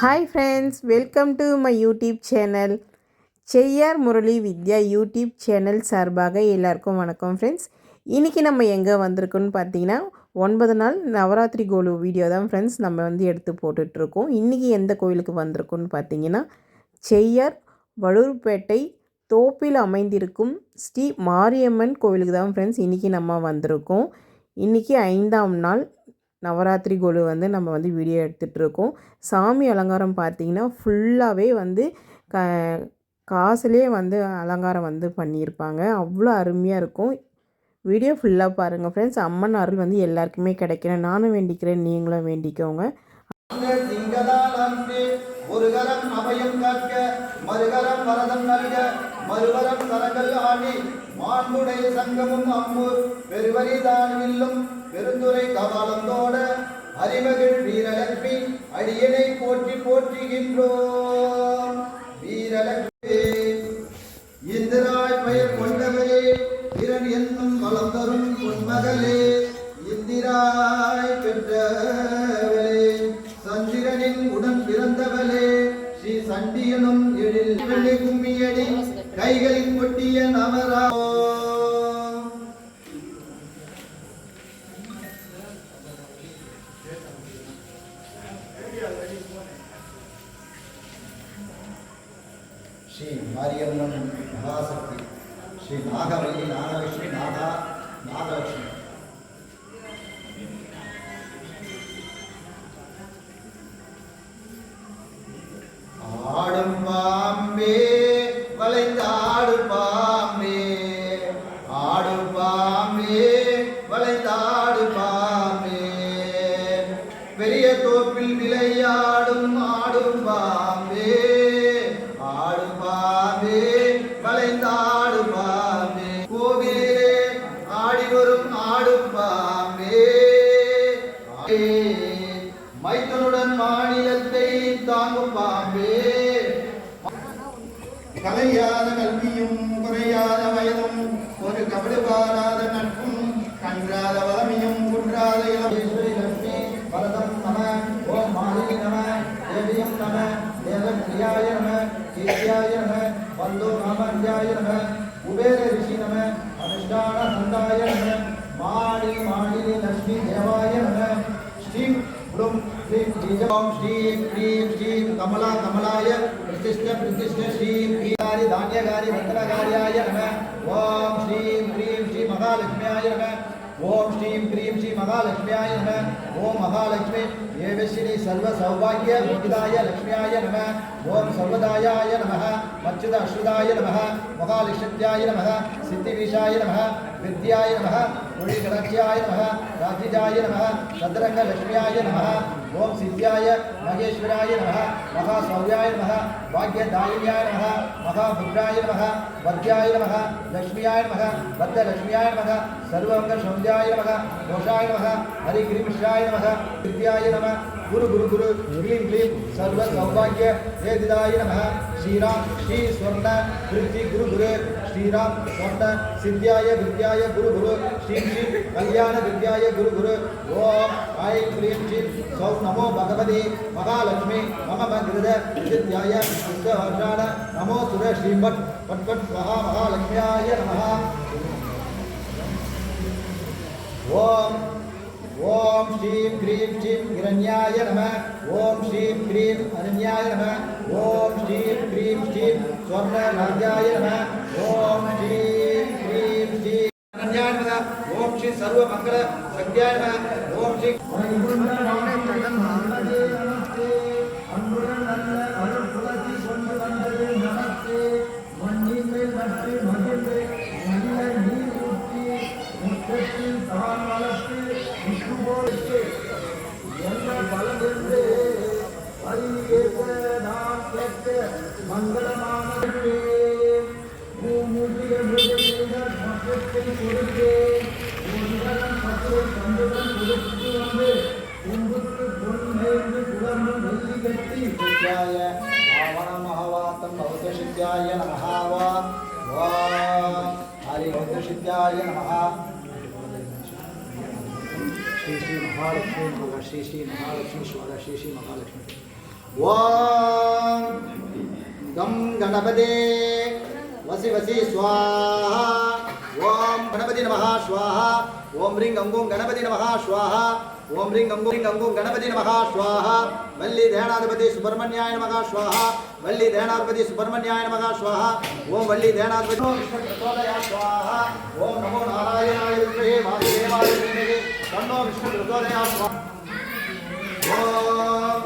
Hi friends, welcome to my YouTube channel. Cheyyar Murali Vidya YouTube channel சார்பாக எல்லாருக்கும் வணக்கம் friends. இன்றைக்கி நம்ம எங்கே வந்திருக்கோன்னு பார்த்தீங்கன்னா 9 நாள் நவராத்திரி கோலு வீடியோ தான் ஃப்ரெண்ட்ஸ் நம்ம எடுத்து போட்டுட்ருக்கோம். இன்றைக்கி எந்த கோயிலுக்கு வந்திருக்கோன்னு பார்த்தீங்கன்னா செய்யார் வழுர்பேட்டை தோப்பில் அமைந்திருக்கும் ஸ்ரீ மாரியம்மன் கோவிலுக்கு தான் ஃப்ரெண்ட்ஸ் இன்றைக்கி நம்ம வந்திருக்கோம். இன்றைக்கி 5ஆம் நாள் நவராத்திரி கோலு நம்ம வீடியோ எடுத்துகிட்ருக்கோம். சாமி அலங்காரம் பார்த்திங்கன்னா ஃபுல்லாகவே காசுலேயே அலங்காரம் பண்ணியிருப்பாங்க. அவ்வளோ அருமையாக இருக்கும். வீடியோ ஃபுல்லாக பாருங்கள் ஃப்ரெண்ட்ஸ். அம்மன் அருள் எல்லாருக்குமே கிடைக்கணும். நானும் வேண்டிக்கிறேன், நீங்களும் வேண்டிக்கோங்க. ஒரு கரம் அபயம் காக்க, மறுகரம் வரதம் நல்க, மறுவரம் தரங்கள் ஆடி, மாண்புடைய சங்கமும் அம்பு பெருவரிதான் வில்லும் பெருந்துரை கபாலந்தோட அறிமகள் வீரலட்சுமி அடியனை போற்றி போற்றுகின்றோம். வீரலட்சுமி இந்திராய் பெயர் கொண்டவரே, இரண் என்னும் வளம் தரும் பொன்மகளே, இந்திராய் பெற்றவளே, சந்திரனின் உடன் பிறந்தவளே, ஸ்ரீ சண்டியனும் எழில் வெள்ளை கும்மியடி கைகளில் கொட்டிய நவரா ஸ்ரீ மாரியம்மன் மகாசக்தி, ஸ்ரீ நாகவல்லி நாகலட்சுமி நாகலட்சுமி. ஆடும் பாம்பே வளைந்தாடு பாம்பே, ஆடும் பாம்பே வளைந்தாடு பாம்பே, பெரிய தோப்பில் விளையாடும் ஆடும் பாம்பே, ஆடும் பாம்பே வளைந்தாடு பாம்பே, கோவிலே ஆடி வரும் ஆடும் பாம்பே, மைத்தனுடன் மாநிலத்தை தாங்கும் பாம்பே, கலையாத கல்வியும் குறையாத வயதும் ஒரு கபடுபாராத நட்பும் கன்றாத வளமையும் குன்றாத இளமேஸ்வரி லட்சுமி பரதம் நம, ஓம் மாலினி நம, தேவியம் நம, தேவப்பிரியாய நம, கீர்த்தியாய நம, வந்தோ நாமத்யாய நம, குபேர ரிஷி நம, அனுஷ்டான சந்தாய நம, மாணினி லட்சுமி தேவாய நம, ஸ்ரீ ப்ளூம் ஸ்ரீம் ஜீஜம் ஸ்ரீம் க்ரீம் ஸ்ரீம் கமலா கமலாய பிரதிஷ்ட ஸ்ரீம் க்ரீகாரி தானியகாரி ரத்னகாரியாய நம, ஓம் ஸ்ரீம் க்ரீம் ஸ்ரீ மகாலட்சுமியாய நம, ஓம் ஸ்ரீம் க்ரீம் ஸ்ரீ மகாலட்சுமியாய நம, ஓம் மகாலட்சுமி ஏவஸ்ரீ சர்வ சௌபாகிய முகிதாய லட்சுமியாய நம, ஓம் சர்வதாயாய நம, மச்சுத அஸ்ருதாய நம, மகாலட்சுமியாய நம, சித்திவிஷாய நம, வித்யாய நம, மொழிகடாட்சியாய நம, ராஜிஜாய நம, சதுரங்க லட்சுமியாய நம, ஓம் சித்யாய மகேஸ்வராய நம, மகாசௌர்யாய நம, பாக்யதாயினியாய நம, மகாபுத்ராய நம, வத்யாய நம, லட்சுமியாய நம, வத்தலட்சுமியாய நம, சர்வங்க சௌர்யாய நம, தோஷாய நம, ஹரிகிரிமிஷ்ராய நம, வித்யாய நம, குரு குரு குரு க்ளீம் க்ளீம் சர்வ சௌபாகிய வேதிதாய நம, ஸ்ரீராம் ஸ்ரீ ஸ்வர்ண கிருத்தி குரு குரு, ஸ்ரீராம் ஸ்வர்ண சித்யாய வித்யாய குரு குரு, ஸ்ரீ ஸ்ரீ கல்யாண வித்யாய குரு குரு, ஓம் ஐம் க்ளீம் ஸ்ரீ சௌ நமோ பகவதி மகாலட்சுமி மம கிருத வித்யாய விஸ்வவர்ஷான நமோ சுர ஸ்ரீபட் பட் பட் மகாலட்சுமியாய நம. ஓம் ஓம் ஸ்ரீம் க்ரீம் ஸ்ரீம் இரண்யாய நம, ஓம் ஸ்ரீம் க்ரீம் அரண்யாய நம, ஓம் ஸ்ரீம் க்ரீம் ஸ்ரீம் ஸ்வர்ண ராஜாய நம, ஓம் ஸ்ரீம் க்ரீம் ஸ்ரீம் அரண்யாய நம, ஓம் ஸ்ரீ சர்வ மங்கள சக்தியாய நம, ஓம் ஸ்ரீ அன்புடன் நல்ல அருள் புலத்தி கொண்டு வந்தது நமக்கு, மண்ணின் மேல் நட்டு மகிழ்ந்து நல்ல நீர் ஊற்றி முற்றத்தில் தான் வளர்த்து விட்டுபோட்டு என்ன பலனிருந்து அறிவிக்க நான் கேட்க மங்களமான பூமூட்டிகள் மக்களுக்கு கொடுத்தேன், ஒன்றன் பத்து கண்டுடன் கொடுத்து வந்து கும்புக்கு பொன்னேர்ந்து குளர்ந்து வெள்ளி கட்டி சித்தியாய ஆவணம் மகாவாத்தம் பௌத்தசித்தியாய நமஹாவா, ஓம் ஹரி பௌத்தசித்தியாய நமஹா. श्री श्री महालक्ष्मी मगा श्री श्री महालक्ष्मी स्वाहा श्री श्री महालक्ष्मी ஓம் கம் கணபதே வசி வசி ஸ்வாஹா ஓம் கணபதி நமஹ ஸ்வாஹா ஓம் ரிங் அங்கும் கணபதி நமஹ ஸ்வாஹா ஓம் ரிங் அங்கும் கணபதி நமஹ ஸ்வாஹா வள்ளி தேனாதிபதி சுப்பிரமணியாய நமஹ ஸ்வாஹா வள்ளி தேனாதிபதி சுப்பிரமணியாய நமஹ ஸ்வாஹா ஓம் வள்ளி தேனாதிபதி விஷ்ணு பிரச்சோதயா ஸ்வாஹா ஓம் நமோ நாராயணாய வித்மஹே வாசுதேவாய தீமஹி தன்னோ விஷ்ணு பிரச்சோதயா ஸ்வாஹா ஓம்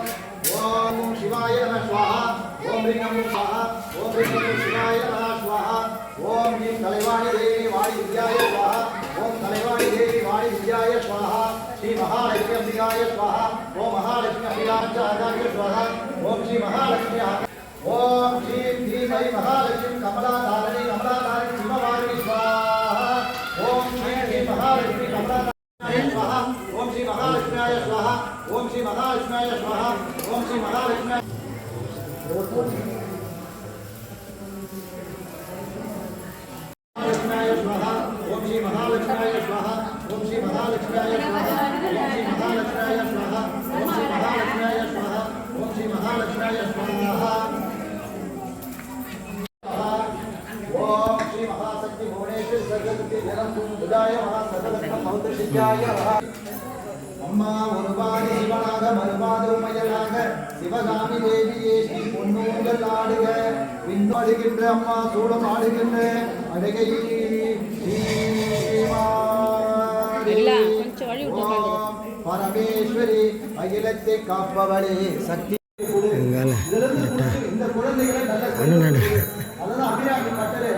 ஓம் சிவாய நமः ஸ்வாஹா ஓம் ரிங் நமோ ஸ்வாஹா ஓம் ரிங் நமோ சிவாய நமः ஸ்வாஹா ஓம் ஈம் கலைவாணி தேவி வாணி வித்யாய ஸ்வாஹா ஓம் கலைவாணி தேவி வாணி வித்யாய ஸ்வாஹா ஸ்ரீ மகாலட்சுமி அம்பிகாய ஸ்வாஹா ஓம் மகாலட்சுமி அம்பிகாய ஸ்வாஹா ஓம் ஸ்ரீ மகாலட்சுமி ஓம் ஸ்ரீ ஸ்ரீமதி மகாலட்சுமி கமலாதாரணி சிவவாணி ஸ்வாஹா ஓம் ஸ்ரீ மகாலட்சுமி கமலாதாரணி ஸ்வாஹா ஓம் ஸ்ரீ மகாலட்சுமியாய ஸ்வாஹா ஓம் ஸ்ரீ மகாலட்சுமியாய ஸ்வாஹா ஓம் ஸ்ரீ மகாலட்சுமி महालक्ष्म्याय स्वाहा ओम श्री महालक्ष्म्याय स्वाहा ओम श्री महालक्ष्म्याय स्वाहा ओम श्री महालक्ष्म्याय स्वाहा ओम श्री महालक्ष्म्याय स्वाहा ओम श्री महाशक्ति भुवनेश्वरी सरस्वती जलम बुधाय महासकलत्म मौद्रशिष्याय अम्मा ஒருபாதி சிவனாக மறுபாத உமையலாக சிவகாமி தேவியே ஸ்ரீ பொன்னூஞ்சல் ஆடுக விண்ணாடுகின்ற அம்மா சூடம் ஆடுகின்ற அழகை பரமேஸ்வரி அகிலத்தை காப்பவளே சக்தி இந்த குழந்தைகளை அதெல்லாம் அபிராமி கட்டளை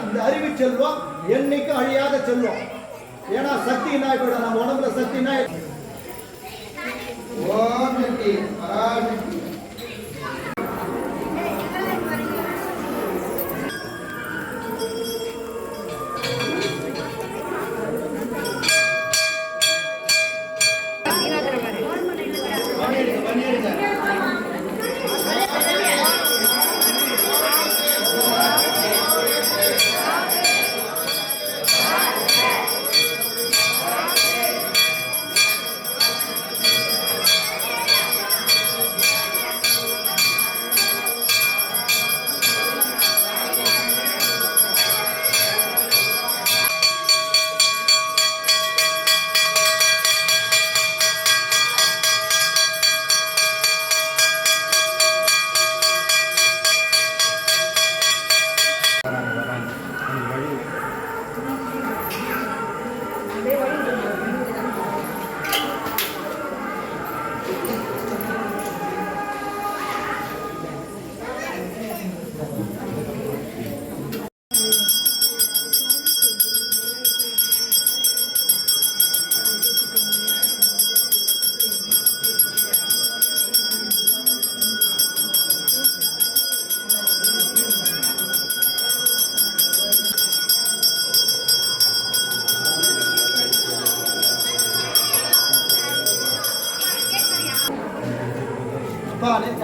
இந்த அறிவு செல்வம் என்னைக்கு அழியாத செல்வம் ஏன்னா சக்தி கூட நம்ம உடம்புல சக்தி ஓம் சக்தி பராசக்தி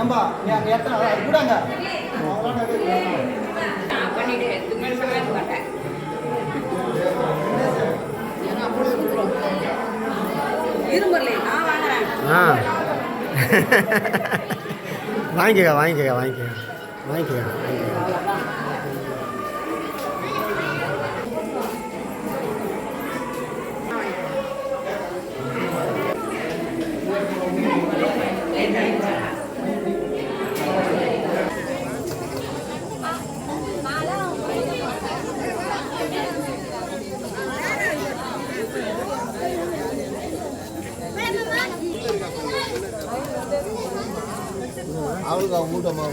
ஏம்பா நீ அங்கே எத்தனை அது கூடாங்க வாங்கிக்க அவளுக்கு அவங்க மூட்டமாக